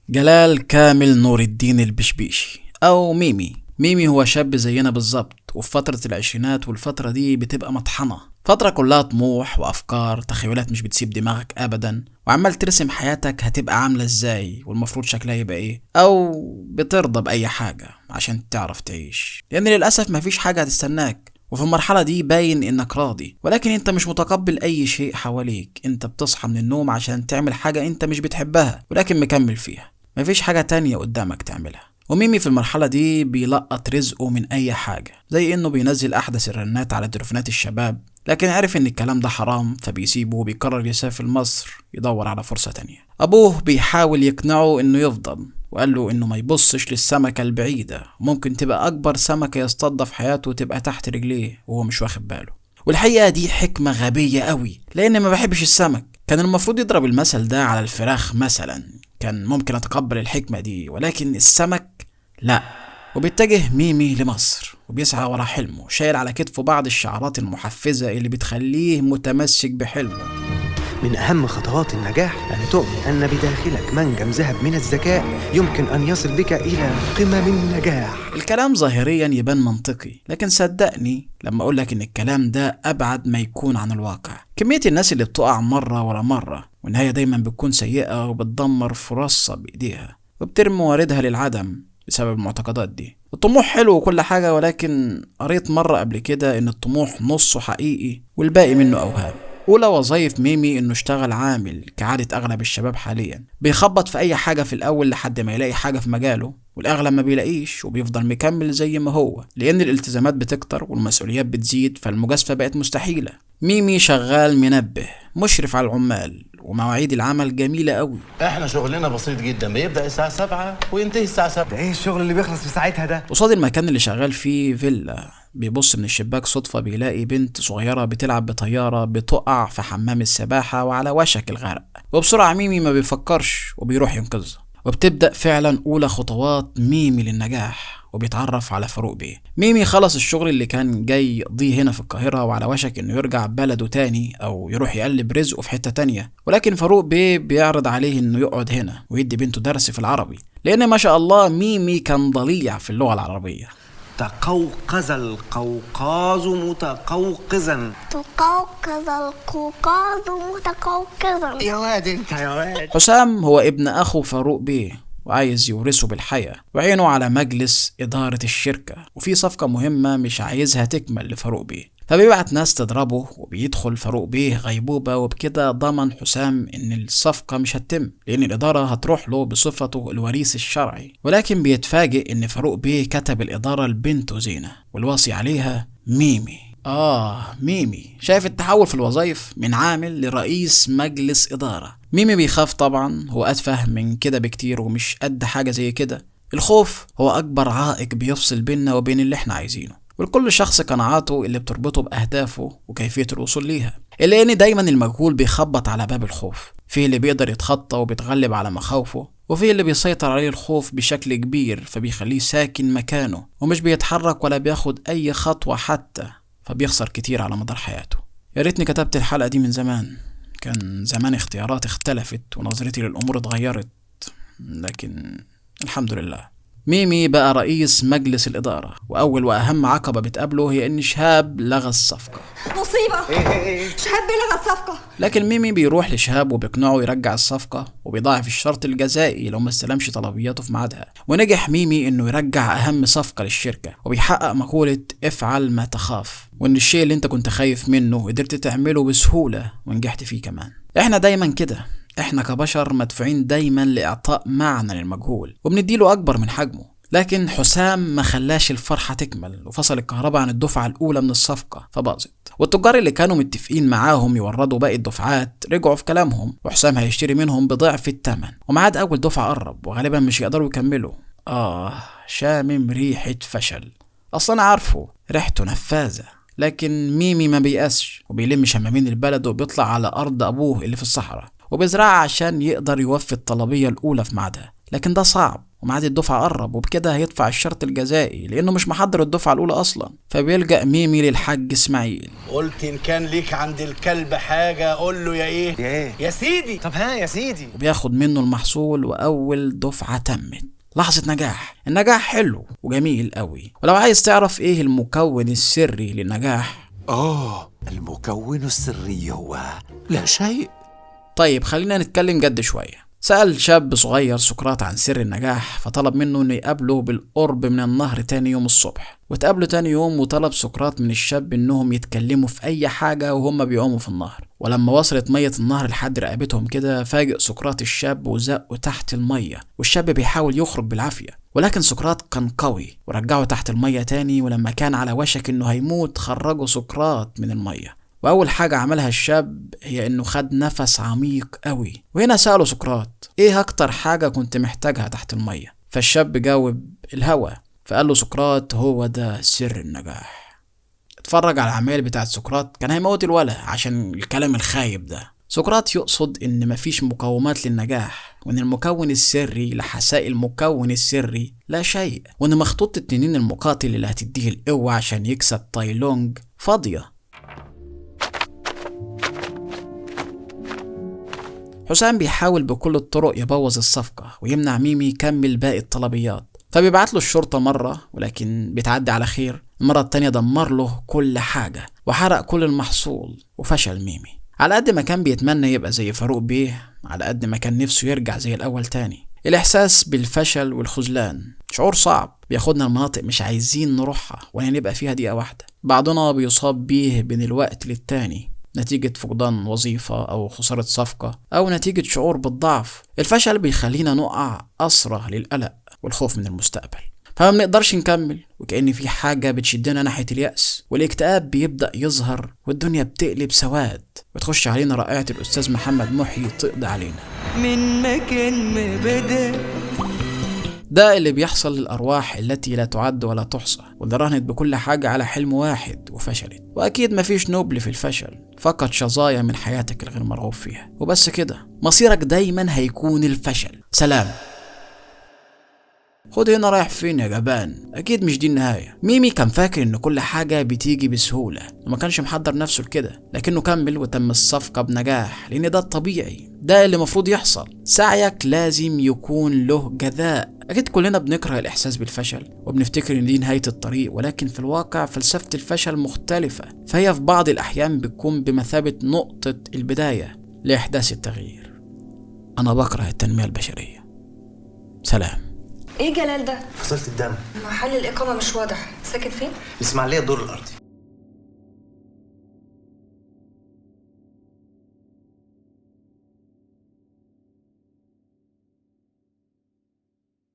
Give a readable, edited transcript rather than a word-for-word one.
جلال كامل نور الدين البشبيشي أو ميمي. ميمي هو شاب زينا بالظبط وفي فترة العشرينات، والفترة دي بتبقى مطحنة، فترة كلها طموح وأفكار، تخيلات مش بتسيب دماغك أبدا، وعمال ترسم حياتك هتبقى عاملة ازاي والمفروض شكلها يبقى ايه، أو بترضى بأي حاجة عشان تعرف تعيش، لأن للأسف مفيش حاجة هتستناك. وفي المرحلة دي باين انك راضي، ولكن انت مش متقبل اي شيء حواليك. انت بتصحى من النوم عشان تعمل حاجة انت مش بتحبها، ولكن مكمل فيها، مفيش حاجة تانية قدامك تعملها. وميمي في المرحلة دي بيلقط رزقه من اي حاجة، زي انه بينزل احدث الرنات على تليفونات الشباب، لكن عرف ان الكلام ده حرام فبيسيبه وبيقرر يسافر مصر يدور على فرصة تانية. ابوه بيحاول يقنعه انه يفضل، وقال له انه ما يبصش للسمكة البعيدة، ممكن تبقى اكبر سمكة يصطادها في حياته وتبقى تحت رجليه وهو مش واخد باله. والحقيقة دي حكمة غبية قوي، لان ما بحبش السمك. كان المفروض يضرب المثل ده على الفراخ مثلا، كان ممكن اتقبل الحكمة دي، ولكن السمك لا. وبيتجه ميمي لمصر وبيسعى ورا حلمه، شايل على كتفه بعض الشعارات المحفزة اللي بتخليه متمسك بحلمه. من أهم خطوات النجاح أن تؤمن أن بداخلك منجم ذهب من الذكاء يمكن أن يصل بك إلى قمم النجاح. الكلام ظاهريا يبان منطقي، لكن صدقني لما أقولك إن الكلام ده أبعد ما يكون عن الواقع. كمية الناس اللي بتقع مرة ورا مرة والنهاية دايما بتكون سيئة وبتدمر فرصها بإيديها وبترمي مواردها للعدم بسبب المعتقدات دي. الطموح حلو وكل حاجة، ولكن قريت مرة قبل كده إن الطموح نصه حقيقي والباقي منه أوهام. أولى وظايف ميمي إنه اشتغل عامل كعادة أغلب الشباب حاليا، بيخبط في أي حاجة في الأول لحد ما يلاقي حاجة في مجاله، والأغلب ما بيلاقيش وبيفضل مكمل زي ما هو، لأن الالتزامات بتكتر والمسؤوليات بتزيد فالمجازفة بقت مستحيلة. ميمي شغال منبه، مشرف على العمال، ومواعيد العمل جميلة قوي. احنا شغلنا بسيط جدا، بيبدأ الساعة 7 وينتهي الساعة 7. ده إيه الشغل اللي بيخلص في ساعتها ده؟ قصاد المكان اللي شغال فيه فيلا، بيبص من الشباك صدفة بيلاقي بنت صغيرة بتلعب بطيارة بتقع في حمام السباحة وعلى وشك الغرق، وبسرعة ميمي ما بيفكرش وبيروح ينقذها. وبتبدأ فعلا أولى خطوات ميمي للنجاح، وبيتعرف على فاروق بيه. ميمي خلص الشغل اللي كان جاي يقضيه هنا في القاهرة وعلى وشك انه يرجع بلده تاني او يروح يقلب رزقه في حتة تانية، ولكن فاروق بيه بيعرض عليه انه يقعد هنا ويدي بنته درس في العربي، لان ما شاء الله ميمي كان ضليع في اللغة العربية. تقوقز القوقاز متقوقزا. تقوقز القوقاز متقوقزا. يا واد انت يا واد. حسام هو ابن اخو فاروق بيه وعايز يورثه بالحياة، وعينه على مجلس إدارة الشركة، وفي صفقة مهمة مش عايزها تكمل لفاروق بيه، فبيبعت ناس تضربه وبيدخل فاروق بيه غيبوبة. وبكده ضمن حسام إن الصفقة مش هتتم، لأن الإدارة هتروح له بصفته الوريث الشرعي. ولكن بيتفاجئ إن فاروق بيه كتب الإدارة لبنته زينة والواصي عليها ميمي. ميمي شايف التحول في الوظائف من عامل لرئيس مجلس إدارة. ميمي بيخاف طبعا، هو أتفه من كده بكتير ومش قد حاجة زي كده. الخوف هو أكبر عائق بيفصل بيننا وبين اللي احنا عايزينه، ولكل شخص قناعاته اللي بتربطه بأهدافه وكيفية الوصول ليها. إلا إن دايما المجهول بيخبط على باب الخوف، فيه اللي بيقدر يتخطى وبيتغلب على مخاوفه، وفيه اللي بيسيطر عليه الخوف بشكل كبير فبيخليه ساكن مكانه ومش بيتحرك ولا بياخد أي خطوة حتى، فبيخسر كتير على مدار حياته. يا ريتني كتبت الحلقة دي من زمان، كان زمان اختياراتي اختلفت ونظرتي للأمور اتغيرت، لكن الحمد لله. ميمي بقى رئيس مجلس الإدارة، وأول وأهم عقبة بتقابله هي إن شهاب لغى الصفقة. مصيبة. شهاب لغى الصفقة. لكن ميمي بيروح لشهاب وبيقنعه يرجع الصفقة، وبيضاعف الشرط الجزائي لو ما استلمش طلبياته في ميعادها. ونجح ميمي إنه يرجع أهم صفقة للشركة، وبيحقق مقولة افعل ما تخاف، وإن الشيء اللي أنت كنت خايف منه قدرت تعمله بسهولة ونجحت فيه كمان. إحنا دايما كده، احنا كبشر مدفوعين دايما لإعطاء معنى للمجهول وبنديله أكبر من حجمه. لكن حسام ما خلاش الفرحة تكمل وفصل الكهرباء عن الدفعة الأولى من الصفقة فباظت، والتجار اللي كانوا متفقين معاهم يوردوا باقي الدفعات رجعوا في كلامهم، وحسام هيشتري منهم بضعف الثمن، وميعاد أول دفعة قرب وغالبا مش يقدروا يكملوا. شامم ريحة فشل، أصلا عارفه ريحته نفاذة. لكن ميمي ما بيأسش وبيلم شمامين البلد وبيطلع على أرض أبوه اللي في الصحراء وبيزرعها عشان يقدر يوفي الطلبية الأولى في ميعادها. لكن ده صعب وميعاد الدفعة قرب، وبكده هيدفع الشرط الجزائي لأنه مش محضر الدفعة الأولى أصلا. فبيلجأ ميمي للحاج إسماعيل. قلت إن كان ليك عند الكلب حاجة قول له يا إيه؟ يا ايه؟ يا سيدي. طب ها يا سيدي. وبياخد منه المحصول وأول دفعة تمت. لحظة نجاح. النجاح حلو وجميل قوي، ولو عايز تعرف إيه المكون السري للنجاح، المكون السري هو لا شيء. طيب خلينا نتكلم جد شوية. سأل شاب صغير سقراط عن سر النجاح، فطلب منه انه يقابله بالقرب من النهر تاني يوم الصبح. واتقابلوا تاني يوم، وطلب سقراط من الشاب انهم يتكلموا في اي حاجة وهم بيعوموا في النهر. ولما وصلت مية النهر لحد رقبتهم كده، فاجئ سقراط الشاب وزقه تحت المية، والشاب بيحاول يخرج بالعافية، ولكن سقراط كان قوي ورجعه تحت المية تاني. ولما كان على وشك انه هيموت، خرجوا سقراط من المية. وأول حاجة عملها الشاب هي إنه خد نفس عميق قوي. وهنا سأله سقراط: إيه أكتر حاجة كنت محتاجها تحت المية؟ فالشاب جاوب: الهوا. فقال له سقراط: هو ده سر النجاح. اتفرج على العمال بتاعت سقراط، كان هيموت الولا عشان الكلام الخايب ده. سقراط يقصد إن مفيش مقومات للنجاح، وإن المكون السري لحساء المكون السري لا شيء، وإن مخطوط التنين المقاتل اللي هتديه القوة عشان يكسب تاي لونج فاضية. حسام بيحاول بكل الطرق يبوظ الصفقة ويمنع ميمي يكمل باقي الطلبيات، فبيبعت له الشرطة مرة ولكن بتعدي على خير. المرة التانية دمر له كل حاجة وحرق كل المحصول، وفشل ميمي. على قد ما كان بيتمنى يبقى زي فاروق بيه، على قد ما كان نفسه يرجع زي الأول تاني. الإحساس بالفشل والخذلان شعور صعب بياخدنا لمناطق مش عايزين نروحها ولا نبقى فيها دقيقة واحدة. بعضنا بيصاب بيه بين الوقت للتاني، نتيجة فقدان وظيفة أو خسارة صفقة أو نتيجة شعور بالضعف. الفشل بيخلينا نقع أسرى للقلق والخوف من المستقبل، فما بنقدرش نكمل، وكأن في حاجة بتشدنا ناحية اليأس، والاكتئاب بيبدأ يظهر والدنيا بتقلب سواد، وتخش علينا رائعة الأستاذ محمد محي تقضي علينا. من مكان ما بدأ. ده اللي بيحصل للأرواح التي لا تعد ولا تحصى، واللي راهنت بكل حاجة على حلم واحد وفشلت. وأكيد مفيش نبل في الفشل، فقط شظايا من حياتك الغير مرغوب فيها، وبس كده. مصيرك دايما هيكون الفشل. سلام. خد هنا رايح فين يا جبان؟ أكيد مش دي النهاية. ميمي كان فاكر إن كل حاجة بتيجي بسهولة وما كانش محضر نفسه لكده، لكنه كمل وتم الصفقة بنجاح، لأن ده الطبيعي، ده اللي مفروض يحصل. سعيك لازم يكون له جزاء. أكيد كلنا بنكره الإحساس بالفشل وبنفتكر إن دي نهاية الطريق، ولكن في الواقع فلسفة الفشل مختلفة، فهي في بعض الأحيان بتكون بمثابة نقطة البداية لإحداث التغيير. أنا بكره التنمية البشرية. سلام. ايه جلال ده؟ فصلت الدم. محل الإقامة مش واضح، ساكن فين؟ الإسماعيلية الدور الأرضي.